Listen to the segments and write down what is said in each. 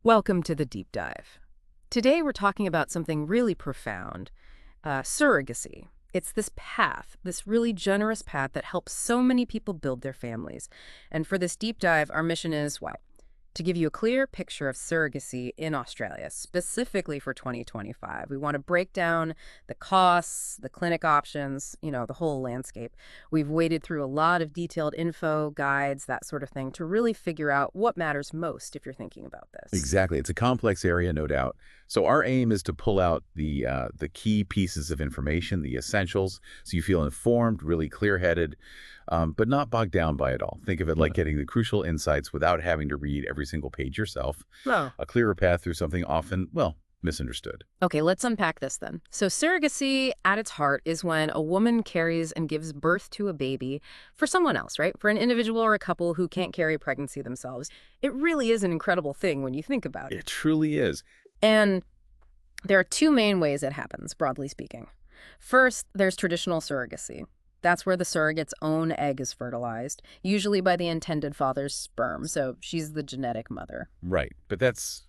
Welcome to the deep dive. Today we're talking about something really profound, surrogacy. It's this path, this really generous path that helps so many people build their families. And for this deep dive, our mission is, well, to give you a clear picture of surrogacy in Australia, specifically for 2025. We want to break down the costs, the clinic options, the whole landscape. We've waded through a lot of detailed info, guides, that sort of thing, to really figure out what matters most if you're thinking about this. Exactly. It's a complex area, no doubt. So our aim is to pull out the key pieces of information, the essentials, so you feel informed, really clear-headed, but not bogged down by it all. Think of it like getting the crucial insights without having to read every single page yourself. Oh. A clearer path through something often, well, misunderstood. Okay, let's unpack this then. So surrogacy at its heart is when a woman carries and gives birth to a baby for someone else, right? For an individual or a couple who can't carry pregnancy themselves. It really is an incredible thing when you think about it. It truly is. And there are two main ways it happens, broadly speaking. First, there's traditional surrogacy. That's where the surrogate's own egg is fertilized, usually by the intended father's sperm. So she's the genetic mother. Right. But that's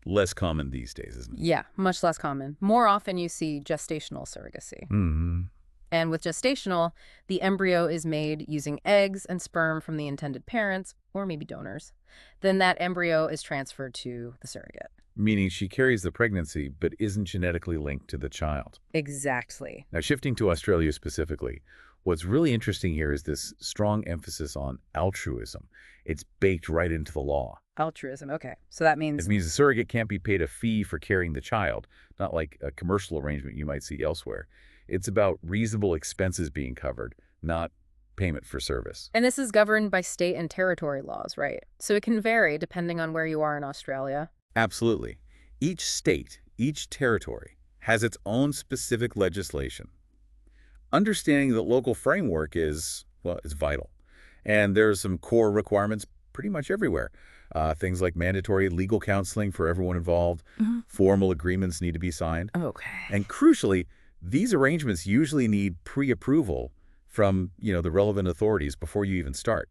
less common these days, isn't it? Yeah, much less common. More often you see gestational surrogacy. Mm-hmm. And with gestational, the embryo is made using eggs and sperm from the intended parents, or maybe donors. Then that embryo is transferred to the surrogate. Meaning she carries the pregnancy but isn't genetically linked to the child. Exactly. Now, shifting to Australia specifically, what's really interesting here is this strong emphasis on altruism. It's baked right into the law. Altruism, okay. So that It means, means the surrogate can't be paid a fee for carrying the child, not like a commercial arrangement you might see elsewhere. It's about reasonable expenses being covered, not payment for service. and this is governed by state and territory laws, right? So it can vary depending on where you are in Australia. Absolutely. Each state, each territory, has its own specific legislation. Understanding the local framework is vital. And there's some core requirements pretty much everywhere. Things like mandatory legal counseling for everyone involved, formal agreements need to be signed. Okay. And crucially, these arrangements usually need pre-approval from, the relevant authorities before you even start.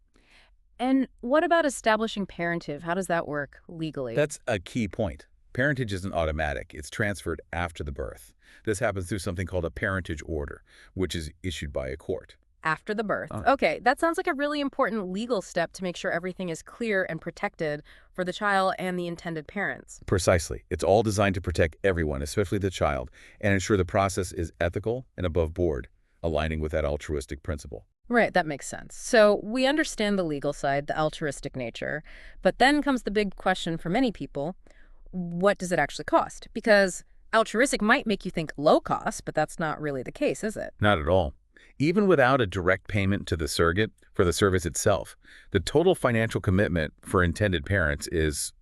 And what about establishing parentage? How does that work legally? That's a key point. Parentage isn't automatic. It's transferred after the birth. This happens through something called a parentage order, which is issued by a court. After the birth. Oh. Okay, that sounds like a really important legal step to make sure everything is clear and protected for the child and the intended parents. Precisely. It's all designed to protect everyone, especially the child, and ensure the process is ethical and above board, aligning with that altruistic principle. Right, that makes sense. So we understand the legal side, the altruistic nature, but then comes the big question for many people, what does it actually cost? Because altruistic might make you think low cost, but that's not really the case, is it? Not at all. Even without a direct payment to the surrogate for the service itself, the total financial commitment for intended parents is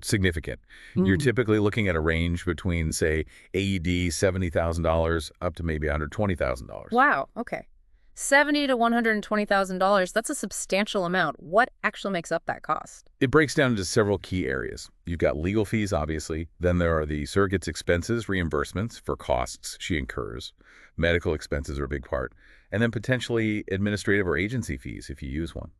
significant. You're typically looking at a range between, say, AED $70,000 up to maybe $120,000. Wow, okay. $70,000 to $120,000, that's a substantial amount. What actually makes up that cost? It breaks down into several key areas. You've got legal fees, obviously. Then there are the surrogate's expenses, reimbursements for costs she incurs. Medical expenses are a big part. And then potentially administrative or agency fees if you use one.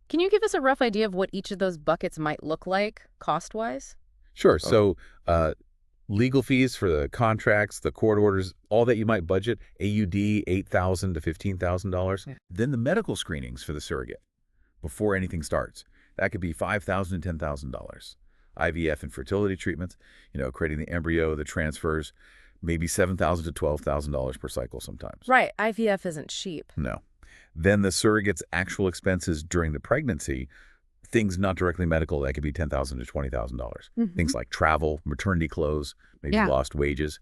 Can you give us a rough idea of what each of those buckets might look like cost-wise? Sure. So legal fees for the contracts, the court orders, all that you might budget, AUD $8,000 to $15,000. Yeah. Then the medical screenings for the surrogate before anything starts. That could be $5,000 to $10,000. IVF and fertility treatments, creating the embryo, the transfers, maybe $7,000 to $12,000 per cycle sometimes. Right, IVF isn't cheap. No. Then the surrogate's actual expenses during the pregnancy, things not directly medical, that could be $10,000 to $20,000. Things like travel, maternity clothes, maybe Yeah. lost wages.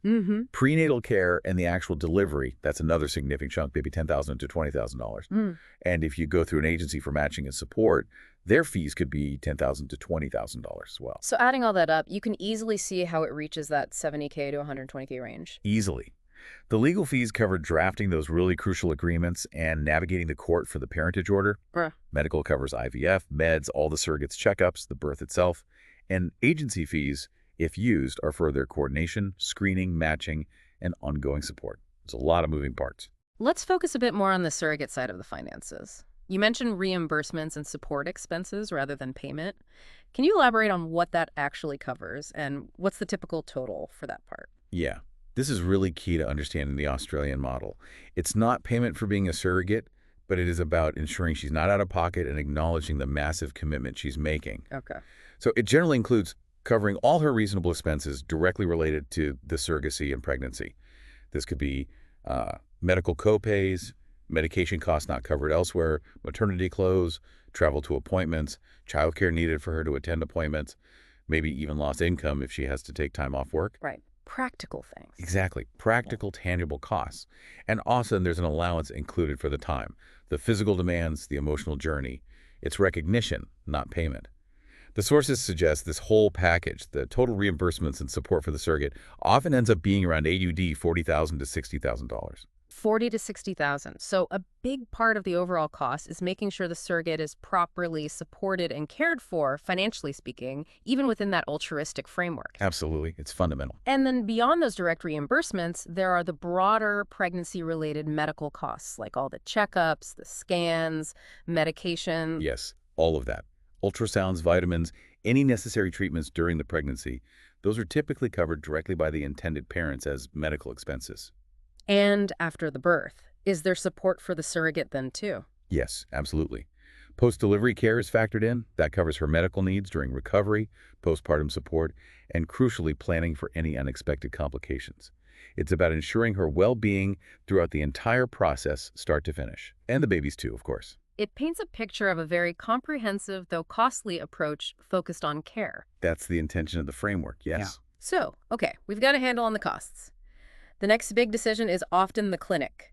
Prenatal care and the actual delivery, that's another significant chunk, maybe $10,000 to $20,000. And if you go through an agency for matching and support, their fees could be $10,000 to $20,000 as well. So adding all that up, you can easily see how it reaches that $70K to $120K range. Easily. The legal fees cover drafting those really crucial agreements and navigating the court for the parentage order. Medical covers IVF, meds, all the surrogate's checkups, the birth itself. And agency fees, if used, are for their coordination, screening, matching, and ongoing support. There's a lot of moving parts. Let's focus a bit more on the surrogate side of the finances. You mentioned reimbursements and support expenses rather than payment. Can you elaborate on what that actually covers and what's the typical total for that part? Yeah, this is really key to understanding the Australian model. It's not payment for being a surrogate, but it is about ensuring she's not out of pocket and acknowledging the massive commitment she's making. Okay. So it generally includes covering all her reasonable expenses directly related to the surrogacy and pregnancy. This could be medical copays, medication costs not covered elsewhere, maternity clothes, travel to appointments, childcare needed for her to attend appointments, maybe even lost income if she has to take time off work. Right. Practical things. Exactly. Yeah. Practical, tangible costs. And often there's an allowance included for the time, the physical demands, the emotional journey. It's recognition, not payment. The sources suggest this whole package, the total reimbursements and support for the surrogate, often ends up being around AUD $40,000 to $60,000. 40 to 60,000. So a big part of the overall cost is making sure the surrogate is properly supported and cared for, financially speaking, even within that altruistic framework. Absolutely. It's fundamental. And then beyond those direct reimbursements, there are the broader pregnancy-related medical costs, like all the checkups, the scans, medication. Yes, all of that. Ultrasounds, vitamins, any necessary treatments during the pregnancy, those are typically covered directly by the intended parents as medical expenses. And after the birth, is there support for the surrogate then too? Yes, absolutely. Post-delivery care is factored in. That covers her medical needs during recovery, postpartum support, and crucially planning for any unexpected complications. It's about ensuring her well-being throughout the entire process, start to finish. And the babies too, of course. It paints a picture of a very comprehensive, though costly, approach focused on care. That's the intention of the framework, yes. So, okay, we've got a handle on the costs. The next big decision is often the clinic.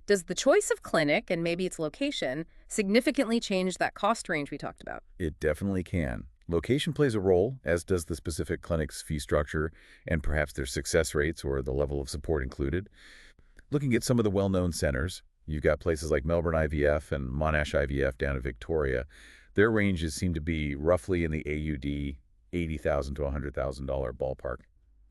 Does the choice of clinic, and maybe its location, significantly change that cost range we talked about? It definitely can. Location plays a role, as does the specific clinic's fee structure and perhaps their success rates or the level of support included. Looking at some of the well-known centers, you've got places like Melbourne IVF and Monash IVF down in Victoria. Their ranges seem to be roughly in the AUD $80,000 to $100,000 ballpark.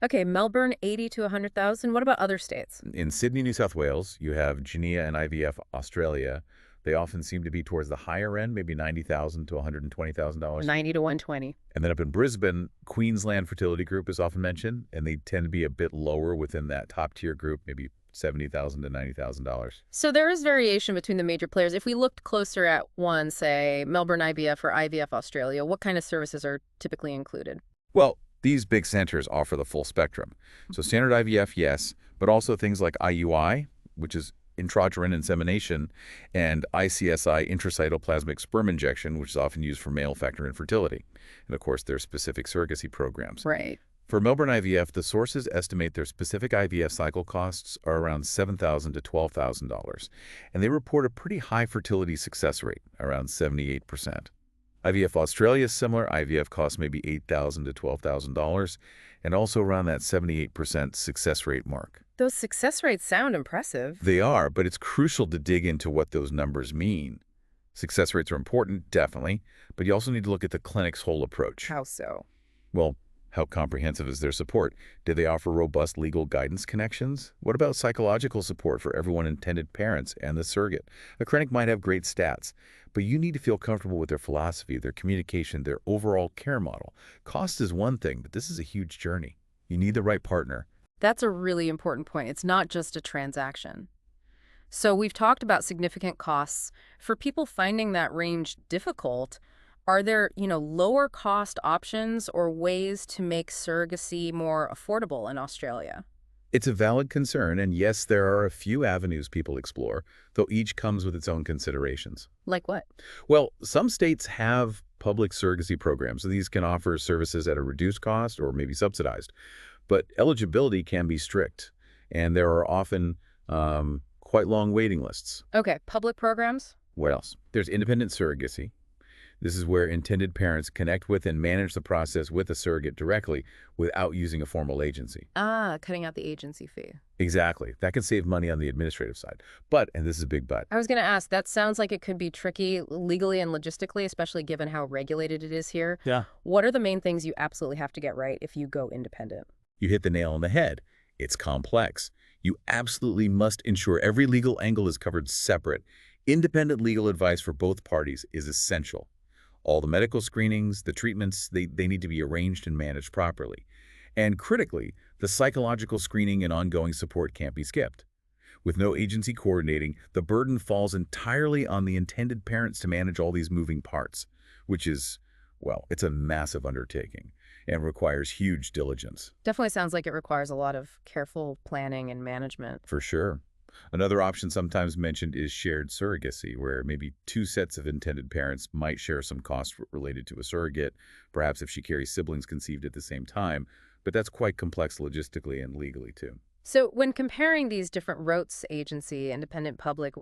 Okay, Melbourne, 80 to 100,000. What about other states? In Sydney, New South Wales, you have Genea and IVF Australia. They often seem to be towards the higher end, maybe $90,000 to $120,000. 90 to 120. And then up in Brisbane, Queensland Fertility Group is often mentioned, and they tend to be a bit lower within that top-tier group, maybe $70,000 to $90,000. So there is variation between the major players. If we looked closer at one, say, Melbourne IVF or IVF Australia, what kind of services are typically included? Well, these big centers offer the full spectrum. So standard IVF, yes, but also things like IUI, which is intrauterine insemination, and ICSI, intracytoplasmic sperm injection, which is often used for male factor infertility. And of course, there are specific surrogacy programs. Right. For Melbourne IVF, the sources estimate their specific IVF cycle costs are around $7,000 to $12,000, and they report a pretty high fertility success rate, around 78%. IVF Australia is similar. IVF costs maybe $8,000 to $12,000, and also around that 78% success rate mark. Those success rates sound impressive. They are, but it's crucial to dig into what those numbers mean. Success rates are important, definitely, but you also need to look at the clinic's whole approach. How so? Well, how comprehensive is their support? Do they offer robust legal guidance connections? What about psychological support for everyone intended parents and the surrogate? A clinic might have great stats, but you need to feel comfortable with their philosophy, their communication, their overall care model. Cost is one thing, but this is a huge journey. You need the right partner. That's a really important point. It's not just a transaction. So we've talked about significant costs. For people finding that range difficult, are there, lower cost options or ways to make surrogacy more affordable in Australia? It's a valid concern, and yes, there are a few avenues people explore, though each comes with its own considerations. Like what? Well, some states have public surrogacy programs, so these can offer services at a reduced cost or maybe subsidized. But eligibility can be strict, and there are often quite long waiting lists. Okay, public programs? What else? There's independent surrogacy. This is where intended parents connect with and manage the process with a surrogate directly without using a formal agency. Ah, cutting out the agency fee. Exactly. That can save money on the administrative side. But, and this is a big but, I was going to ask, that sounds like it could be tricky legally and logistically, especially given how regulated it is here. Yeah. What are the main things you absolutely have to get right if you go independent? You hit the nail on the head. It's complex. You absolutely must ensure every legal angle is covered separate. Independent legal advice for both parties is essential. All the medical screenings, the treatments, they need to be arranged and managed properly. And critically, the psychological screening and ongoing support can't be skipped. With no agency coordinating, the burden falls entirely on the intended parents to manage all these moving parts, which is, well, it's a massive undertaking and requires huge diligence. Definitely sounds like it requires a lot of careful planning and management. For sure. Another option sometimes mentioned is shared surrogacy, where maybe two sets of intended parents might share some costs related to a surrogate, perhaps if she carries siblings conceived at the same time, but that's quite complex logistically and legally too. So when comparing these different routes, agency, independent, public,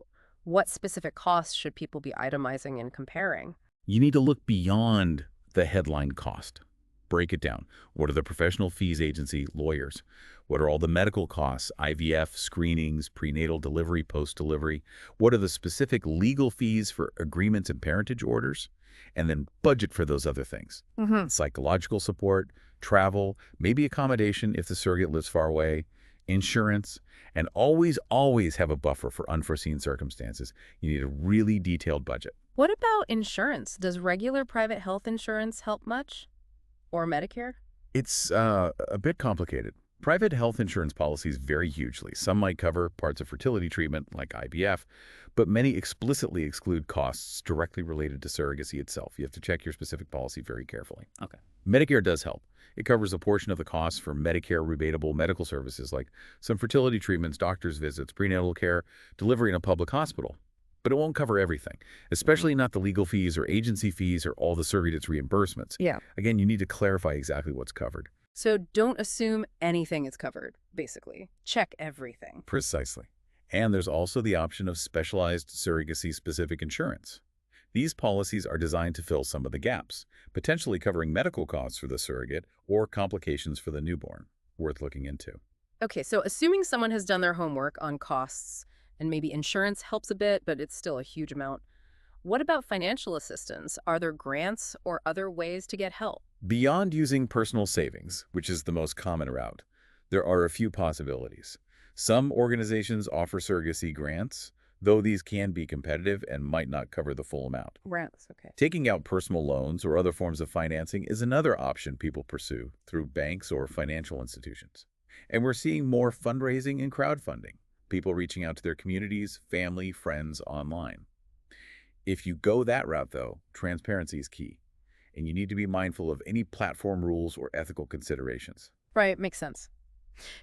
what specific costs should people be itemizing and comparing? You need to look beyond the headline cost. Break it down. What are the professional fees, agency, lawyers? What are all the medical costs, IVF, screenings, prenatal delivery, post-delivery? What are the specific legal fees for agreements and parentage orders? And then budget for those other things. Psychological support, travel, maybe accommodation if the surrogate lives far away, insurance, and always have a buffer for unforeseen circumstances. You need a really detailed budget. What about insurance? Does regular private health insurance help much? Or Medicare? It's a bit complicated. Private health insurance policies vary hugely. Some might cover parts of fertility treatment, like IVF, but many explicitly exclude costs directly related to surrogacy itself. You have to check your specific policy very carefully. Okay. Medicare does help. It covers a portion of the costs for Medicare rebatable medical services like some fertility treatments, doctor's visits, prenatal care, delivery in a public hospital. But it won't cover everything, especially not the legal fees or agency fees or all the surrogate's reimbursements. Yeah. Again, you need to clarify exactly what's covered. So don't assume anything is covered, basically. Check everything. Precisely. And there's also the option of specialized surrogacy-specific insurance. These policies are designed to fill some of the gaps, potentially covering medical costs for the surrogate or complications for the newborn. Worth looking into. Okay, so assuming someone has done their homework on costs and maybe insurance helps a bit, but it's still a huge amount. What about financial assistance? Are there grants or other ways to get help? Beyond using personal savings, which is the most common route, there are a few possibilities. Some organizations offer surrogacy grants, though these can be competitive and might not cover the full amount. Grants, okay. Taking out personal loans or other forms of financing is another option people pursue through banks or financial institutions. And we're seeing more fundraising and crowdfunding, people reaching out to their communities, family, friends online. If you go that route, though, transparency is key, and you need to be mindful of any platform rules or ethical considerations. Right, makes sense.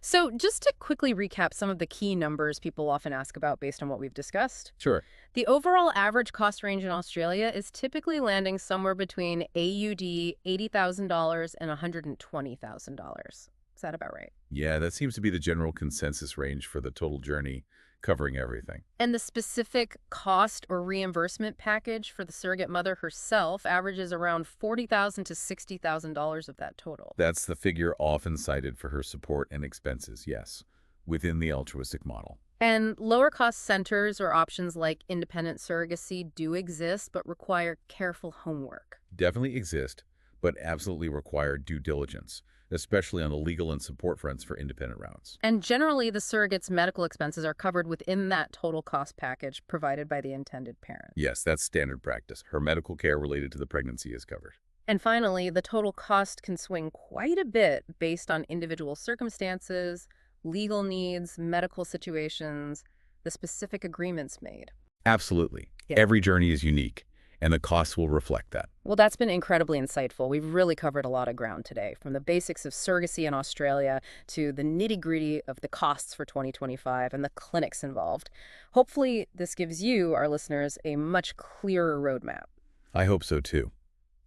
So just to quickly recap some of the key numbers people often ask about based on what we've discussed. Sure. The overall average cost range in Australia is typically landing somewhere between AUD $80,000 and $120,000. Is that about right? Yeah, that seems to be the general consensus range for the total journey, covering everything. And the specific cost or reimbursement package for the surrogate mother herself averages around $40,000 to $60,000 of that total. That's the figure often cited for her support and expenses, yes, within the altruistic model. And lower cost centers or options like independent surrogacy do exist, but require careful homework. Definitely exist, but absolutely require due diligence, especially on the legal and support fronts for independent routes. And generally, the surrogate's medical expenses are covered within that total cost package provided by the intended parent. Yes, that's standard practice. Her medical care related to the pregnancy is covered. And finally, the total cost can swing quite a bit based on individual circumstances, legal needs, medical situations, the specific agreements made. Absolutely. Yeah. Every journey is unique, and the costs will reflect that. Well, that's been incredibly insightful. We've really covered a lot of ground today, from the basics of surrogacy in Australia to the nitty-gritty of the costs for 2025 and the clinics involved. Hopefully, this gives you, our listeners, a much clearer roadmap. I hope so, too.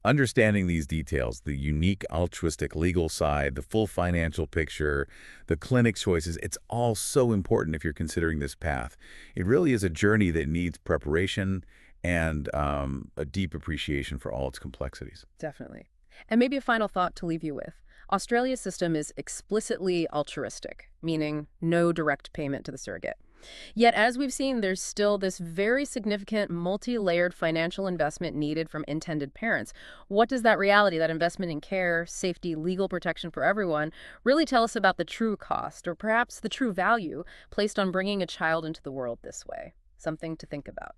Understanding these details, the unique altruistic legal side, the full financial picture, the clinic choices, it's all so important if you're considering this path. It really is a journey that needs preparation and a deep appreciation for all its complexities. Definitely. And maybe a final thought to leave you with. Australia's system is explicitly altruistic, meaning no direct payment to the surrogate. Yet, as we've seen, there's still this very significant multi-layered financial investment needed from intended parents. What does that reality, that investment in care, safety, legal protection for everyone, really tell us about the true cost, or perhaps the true value, placed on bringing a child into the world this way? Something to think about.